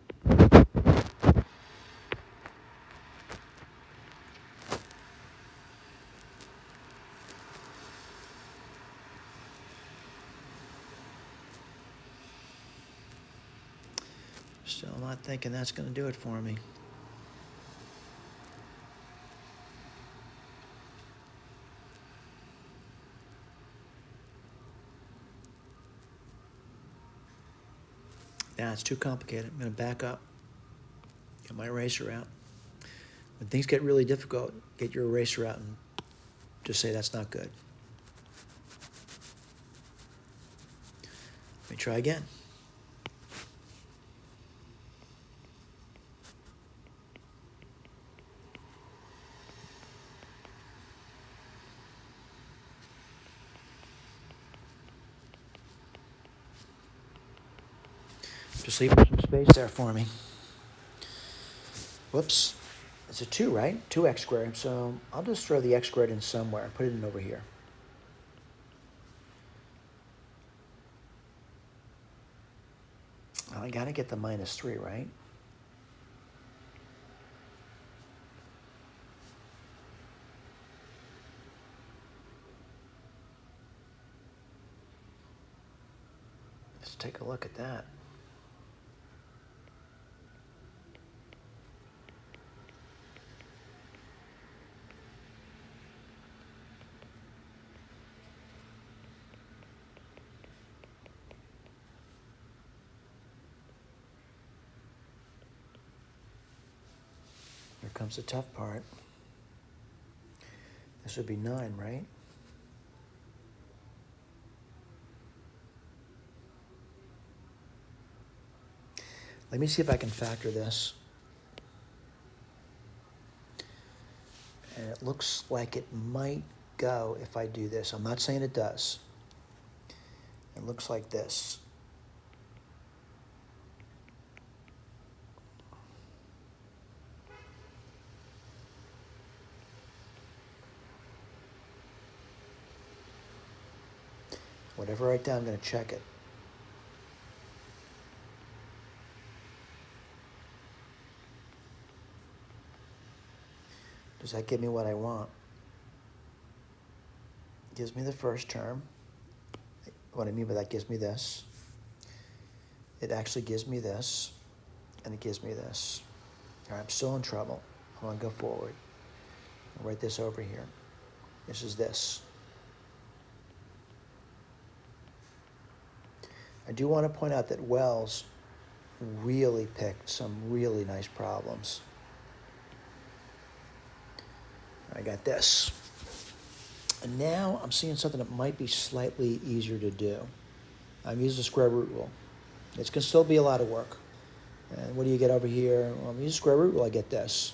Still not thinking that's going to do it for me. Nah, it's too complicated. I'm going to back up. Get my eraser out. When things get really difficult, get your eraser out and just say that's not good. Let me try again. Just leave some space there for me. Whoops. It's a 2, right? 2x squared. So I'll just throw the x squared in somewhere. Put it in over here. Well, I got to get the minus 3, right? Let's take a look at that. comes the tough part. This would be 9, right? Let me see if I can factor this. And it looks like it might go if I do this. I'm not saying it does. It looks like this. Whatever I write down, I'm going to check it. Does that give me what I want? It gives me the first term. What I mean by that, gives me this. It actually gives me this, and it gives me this. All right, I'm still in trouble. I want to go forward. I'll write this over here. This is this. I do want to point out that Wells really picked some really nice problems. I got this. And now I'm seeing something that might be slightly easier to do. I'm using the square root rule. It's going to still be a lot of work. And what do you get over here? Well, I'm using the square root rule, I get this.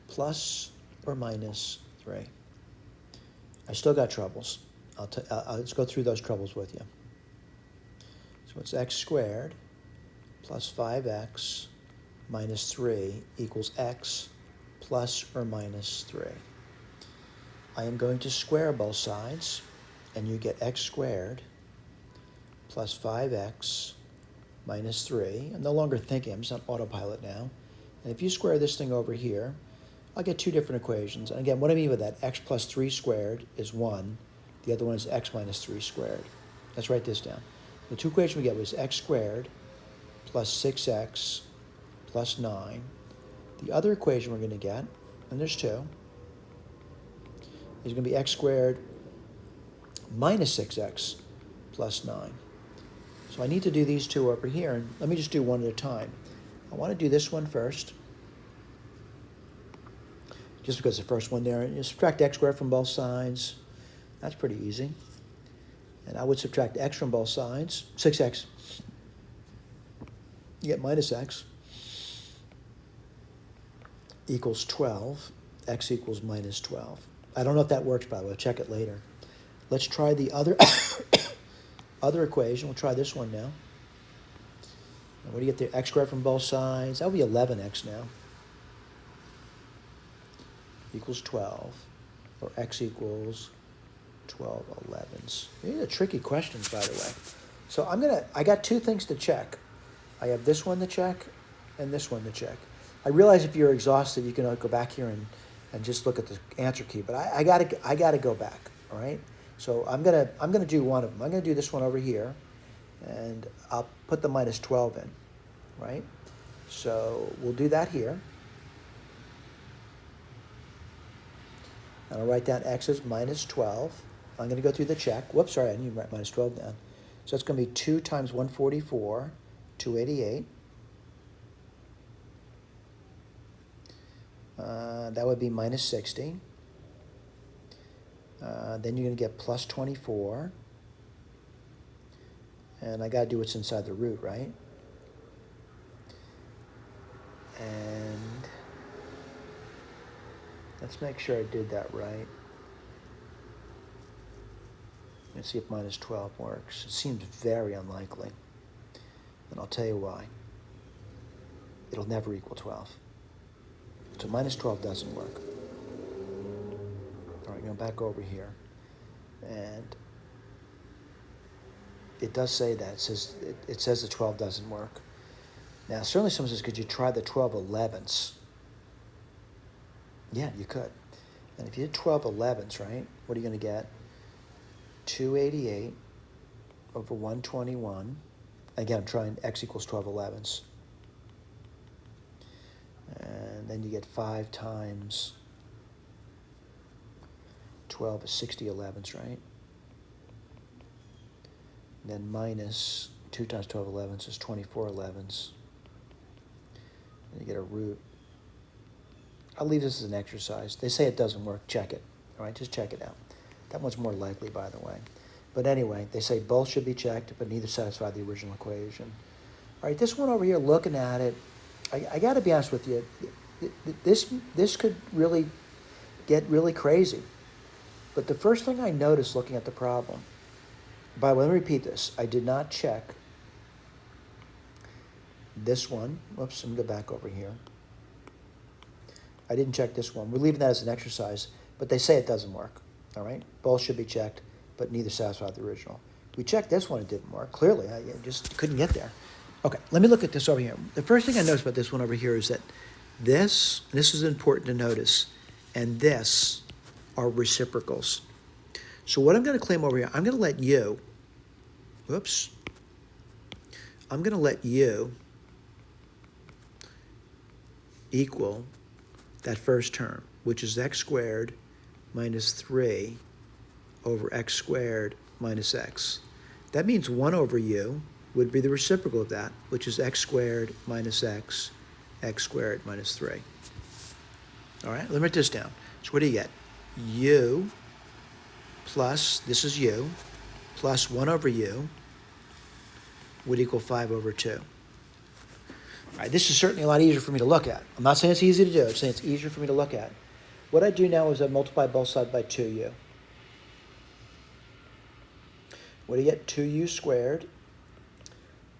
Plus or minus 3. I still got troubles. Let's go through those troubles with you. So it's x squared plus 5x minus 3 equals x plus or minus 3. I am going to square both sides, and you get x squared plus 5x minus 3. I'm no longer thinking, I'm just on autopilot now. And if you square this thing over here, I'll get 2 different equations. And again, what I mean by that, x plus 3 squared is 1. The other one is x minus 3 squared. Let's write this down. The 2 equations we get was x squared plus 6x plus 9. The other equation we're going to get, and there's 2, is going to be x squared minus 6x plus 9. So I need to do these 2 over here, and let me just do one at a time. I want to do this one first, just because the first one there. You subtract x squared from both sides. That's pretty easy. And I would subtract x from both sides, 6x. You get minus x equals 12. X equals minus 12. I don't know if that works, by the way. I'll check it later. Let's try the other other equation. We'll try this one now. And what do you get there? X squared from both sides. That would be 11x now. Equals 12. Or x equals 12 11s. These are tricky questions, by the way. So I got 2 things to check. I have this one to check and this one to check. I realize if you're exhausted, you can go back here and just look at the answer key, but I gotta go back, all right? So I'm gonna do one of them. I'm gonna do this one over here, and I'll put the minus 12 in, right? So we'll do that here. And I'll write down x is minus 12. I'm going to go through the check. Whoops, sorry, I need to write minus 12 down. So it's going to be 2 times 144, 288. That would be minus 60. Then you're going to get plus 24. And I got to do what's inside the root, right? And let's make sure I did that right. Let's see if minus 12 works. It seems very unlikely. And I'll tell you why. It'll never equal 12. So minus 12 doesn't work. All right, go back over here. And it does say that. It says the 12 doesn't work. Now, certainly someone says, could you try the 12 11ths? Yeah, you could. And if you did 12 11ths, right, what are you going to get? 288 over 121. Again, I'm trying x equals 12 11ths. And then you get 5 times 12 is 60 11ths, right? And then minus 2 times 12 11ths is 24 11ths. And you get a root. I'll leave this as an exercise. They say it doesn't work. Check it. All right, just check it out. That one's more likely, by the way. But anyway, they say both should be checked, but neither satisfy the original equation. All right, this one over here, looking at it, I got to be honest with you. This could really get really crazy. But the first thing I noticed looking at the problem, by the way, let me repeat this. I did not check this one. Whoops, let me go back over here. I didn't check this one. We're leaving that as an exercise, but they say it doesn't work. All right? Both should be checked, but neither satisfied the original. We checked this one, it didn't work. Clearly, I just couldn't get there. Okay, let me look at this over here. The first thing I noticed about this one over here is that this is important to notice, and this are reciprocals. So what I'm going to claim over here, I'm going to let u, I'm going to let u equal that first term, which is x squared minus 3 over x squared minus x. That means 1 over u would be the reciprocal of that, which is x squared minus x squared minus 3. All right, let me write this down. So what do you get? U plus, this is u, plus 1 over u would equal 5 over 2. All right, this is certainly a lot easier for me to look at. I'm not saying it's easy to do. I'm saying it's easier for me to look at. What I do now is I multiply both sides by 2u. What do you get? 2u squared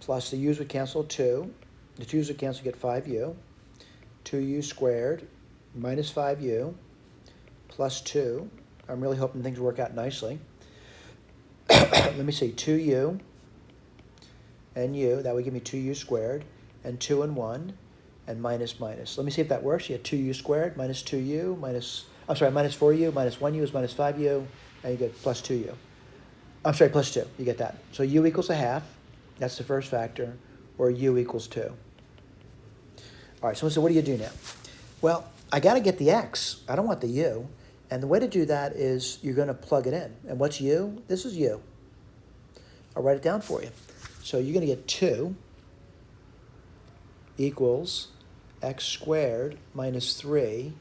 plus the u's would cancel 2. The 2's would cancel, get 5u. 2u squared minus 5u plus 2. I'm really hoping things work out nicely. Let me see, 2u and u, that would give me 2u squared, and 2 and 1, and minus minus. Let me see if that works. You get 2u squared minus 2u minus 4u minus 1u is minus 5u, and you get plus 2u. I'm sorry, plus 2. You get that. So u equals a half. That's the first factor, or u equals 2. All right, so what do you do now? Well, I got to get the x. I don't want the u. And the way to do that is you're going to plug it in. And what's u? This is u. I'll write it down for you. So you're going to get 2 equals x squared minus 3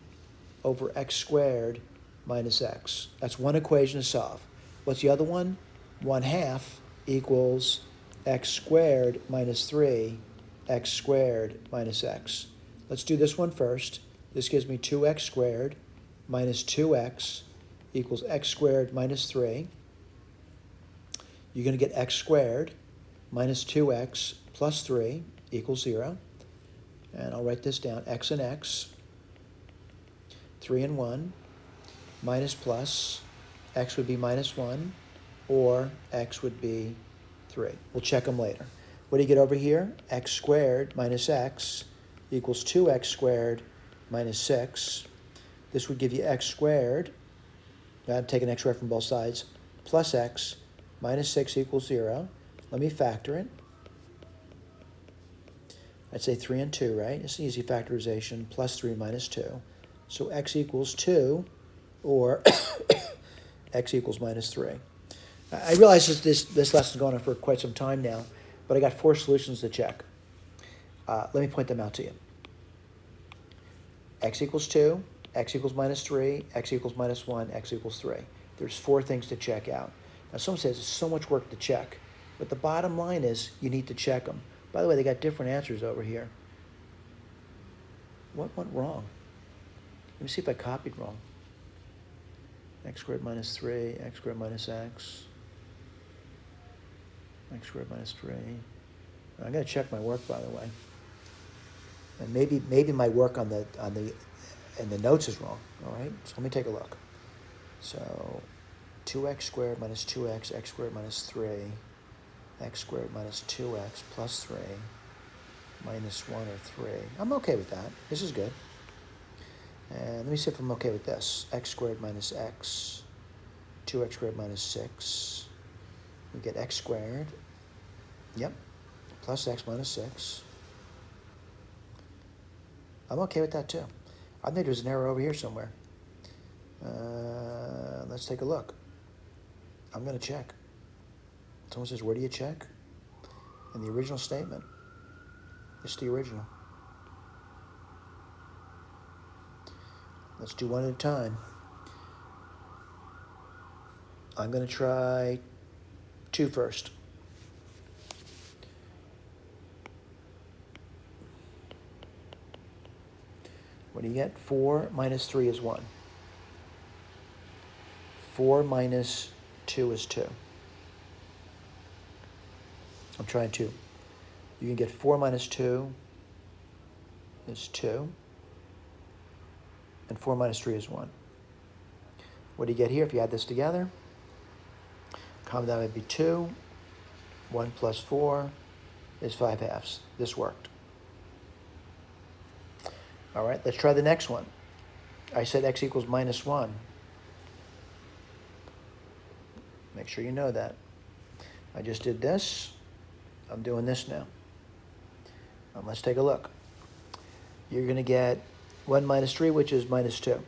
over x squared minus x. That's one equation to solve. What's the other one? 1/2 equals x squared minus 3 x squared minus x. Let's do this one first. This gives me 2x squared minus 2x equals x squared minus 3. You're going to get x squared minus 2x plus 3 equals 0. And I'll write this down, x and x, 3 and 1, minus plus, x would be minus 1, or x would be 3. We'll check them later. What do you get over here? X squared minus x equals 2x squared minus 6. This would give you x squared, I'm taking x squared from both sides, plus x minus 6 equals 0. Let me factor it. I'd say 3 and 2, right? It's an easy factorization, plus 3 minus 2. So x equals 2, or x equals minus 3. I realize this lesson's going on for quite some time now, but I got 4 solutions to check. Let me point them out to you. X equals 2, x equals minus 3, x equals minus 1, x equals 3. There's 4 things to check out. Now, someone says it's so much work to check, but the bottom line is you need to check them. By the way, they got different answers over here. What went wrong? Let me see if I copied wrong. X squared minus 3, x squared minus x. X squared minus 3. I'm going to check my work, by the way. And maybe my work in the notes is wrong. All right, so let me take a look. So 2x squared minus 2x, x squared minus 3, x squared minus 2x plus 3, minus 1 or 3. I'm okay with that. This is good. And let me see if I'm okay with this. X squared minus x, 2x squared minus 6. We get x squared. Yep. Plus x minus 6. I'm okay with that too. I think there's an error over here somewhere. Let's take a look. I'm going to check. Someone says, where do you check? In the original statement. It's the original. Let's do one at a time. I'm going to try 2 first. What do you get? 4 minus 3 is 1. 4 minus 2 is 2. I'm trying 2. You can get 4 minus 2 is 2. And 4 minus 3 is 1. What do you get here if you add this together? Common denominator would be 2. 1 plus 4 is 5/2. This worked. All right, let's try the next one. I said x equals minus 1. Make sure you know that. I just did this. I'm doing this now. Let's take a look. You're going to get 1 minus 3, which is minus 2.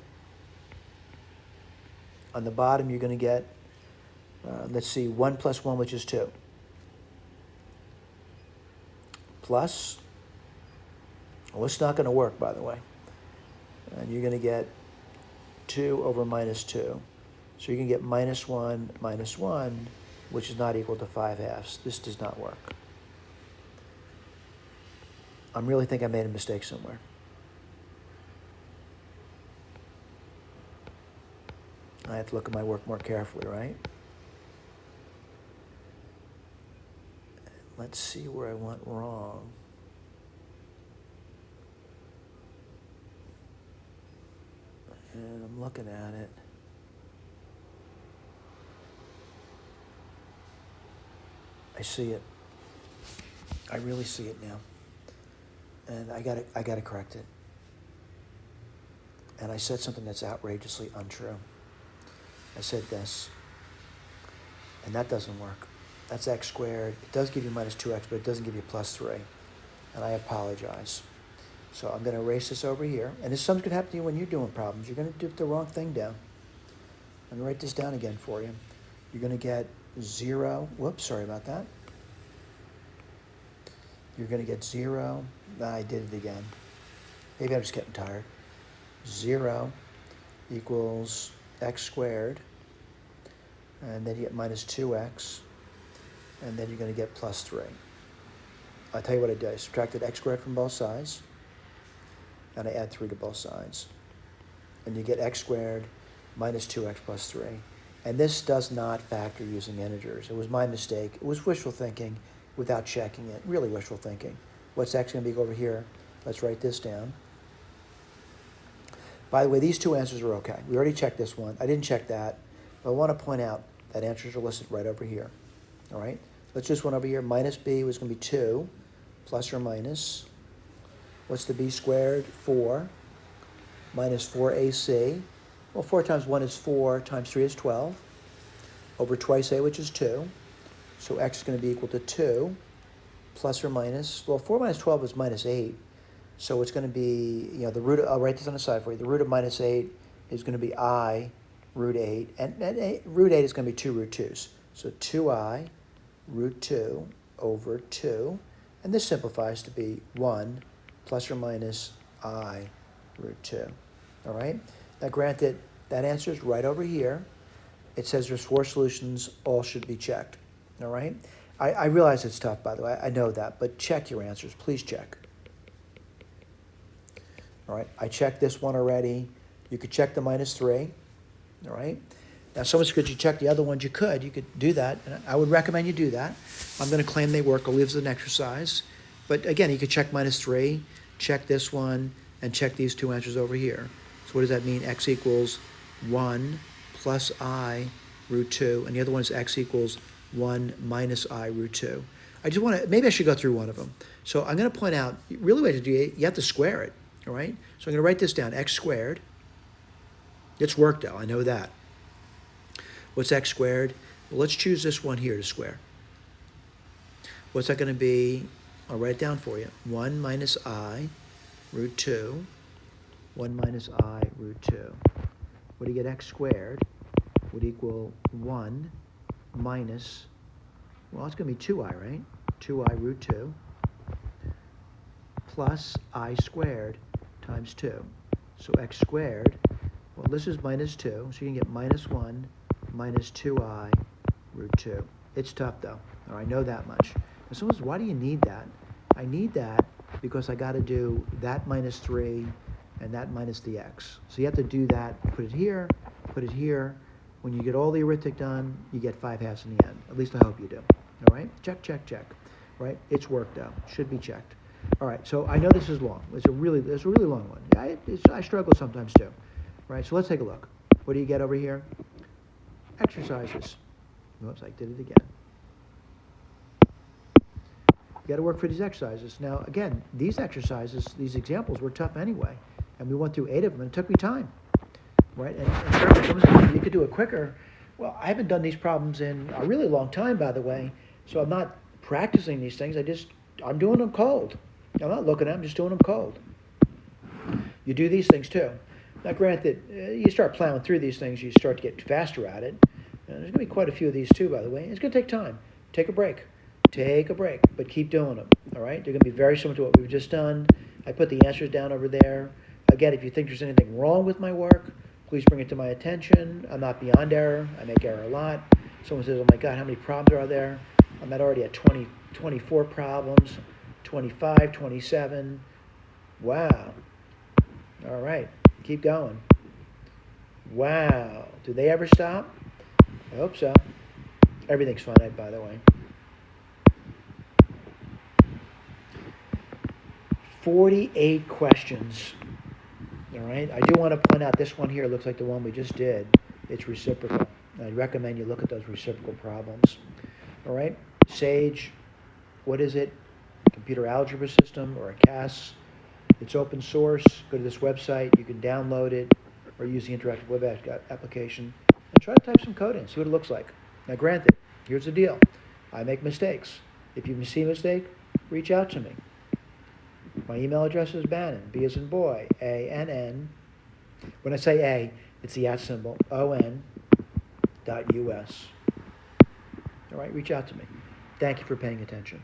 On the bottom, you're going to get, let's see, 1 plus 1, which is 2. Plus, well, it's not going to work, by the way. And you're going to get 2 over minus 2. So you can get minus 1, which is not equal to 5/2. This does not work. I really think I made a mistake somewhere. I have to look at my work more carefully, right? Let's see where I went wrong. And I'm looking at it. I see it. I really see it now. And I gotta correct it. And I said something that's outrageously untrue. I said this, and that doesn't work. That's x squared. It does give you minus 2x, but it doesn't give you plus 3. And I apologize. So I'm going to erase this over here. And this something's going to happen to you when you're doing problems. You're going to do the wrong thing down. I'm going to write this down again for you. You're going to get 0. Whoops, sorry about that. You're going to get 0. I did it again. Maybe I'm just getting tired. 0 equals x squared. And then you get minus 2x. And then you're going to get plus 3. I'll tell you what I did. I subtracted x squared from both sides. And I add 3 to both sides. And you get x squared minus 2x plus 3. And this does not factor using integers. It was my mistake. It was wishful thinking without checking it. Really wishful thinking. What's x going to be over here? Let's write this down. By the way, these two answers are okay. We already checked this one. I didn't check that. But I want to point out that answers are listed right over here. All right? Let's just one over here. Minus b was going to be 2, plus or minus. What's the b squared? 4. Minus 4ac. Well, 4 times 1 is 4, times 3 is 12. Over twice a, which is 2. So x is going to be equal to 2, plus or minus. Well, 4 minus 12 is minus 8. So it's going to be, the root of, I'll write this on the side for you. The root of minus 8 is going to be I root 8. And root 8 is going to be 2 root 2's. So 2I root 2 over 2. And this simplifies to be 1 plus or minus I root 2. All right? Now, granted, that answer is right over here. It says there's 4 solutions. All should be checked. All right? I realize it's tough, by the way. I know that. But check your answers. Please check. All right? I checked this one already. You could check the minus 3. All right? Now, someone said, could you check the other ones? You could do that. And I would recommend you do that. I'm going to claim they work. I'll leave it as an exercise. But again, you could check minus 3, check this one, and check these two answers over here. So what does that mean? X equals 1 plus I root 2. And the other one is x equals 1 minus I root 2. I just want to, maybe I should go through one of them. So I'm going to point out, really way to do it, you have to square it. All right? So I'm going to write this down, x squared. It's worked out, I know that. What's x squared? Well, let's choose this one here to square. What's that going to be? I'll write it down for you. 1 minus I root 2. 1 minus I root 2. What do you get? X squared would equal 1 minus Well, it's going to be 2i, right? 2i root 2 plus I squared times 2. So x squared, well, this is minus 2, so you can get minus 1 minus 2i root 2. It's tough, though. Or I know that much. And someone says, why do you need that? I need that because I got to do that minus 3 and that minus the x. So you have to do that, put it here, put it here. When you get all the arithmetic done, you get 5/2 in the end. At least I hope you do. All right? Check, check, check. Right? It's worked out. Should be checked. All right, so I know this is long. It's a really long one. I struggle sometimes too. Right? So let's take a look. What do you get over here? Exercises. Oops, I did it again. You got to work for these exercises. Now, again, these exercises, these examples were tough anyway, and we went through 8 of them, and it took me time. Right? And certainly, you could do it quicker. Well, I haven't done these problems in a really long time, by the way, so I'm not practicing these things. I'm doing them cold. I'm not looking at them, I'm just doing them cold. You do these things too. Now, granted, you start plowing through these things, you start to get faster at it. There's going to be quite a few of these too, by the way. It's going to take time. Take a break. Take a break, but keep doing them, all right? They're going to be very similar to what we've just done. I put the answers down over there. Again, if you think there's anything wrong with my work, please bring it to my attention. I'm not beyond error. I make error a lot. Someone says, oh my God, how many problems are there? I'm already at 24 problems, 25, 27. Wow. All right, keep going. Wow. Do they ever stop? I hope so. Everything's finite, by the way. 48 questions. All right. I do want to point out this one here looks like the one we just did. It's reciprocal. I recommend you look at those reciprocal problems. All right. SAGE, what is it? Computer algebra system or a CAS. It's open source. Go to this website. You can download it or use the interactive web application and try to type some code in. See what it looks like. Now, granted, here's the deal. I make mistakes. If you see a mistake, reach out to me. My email address is Bannon, B as in boy, A-N-N. When I say A, it's the @ symbol, O-N.US. All right, reach out to me. Thank you for paying attention.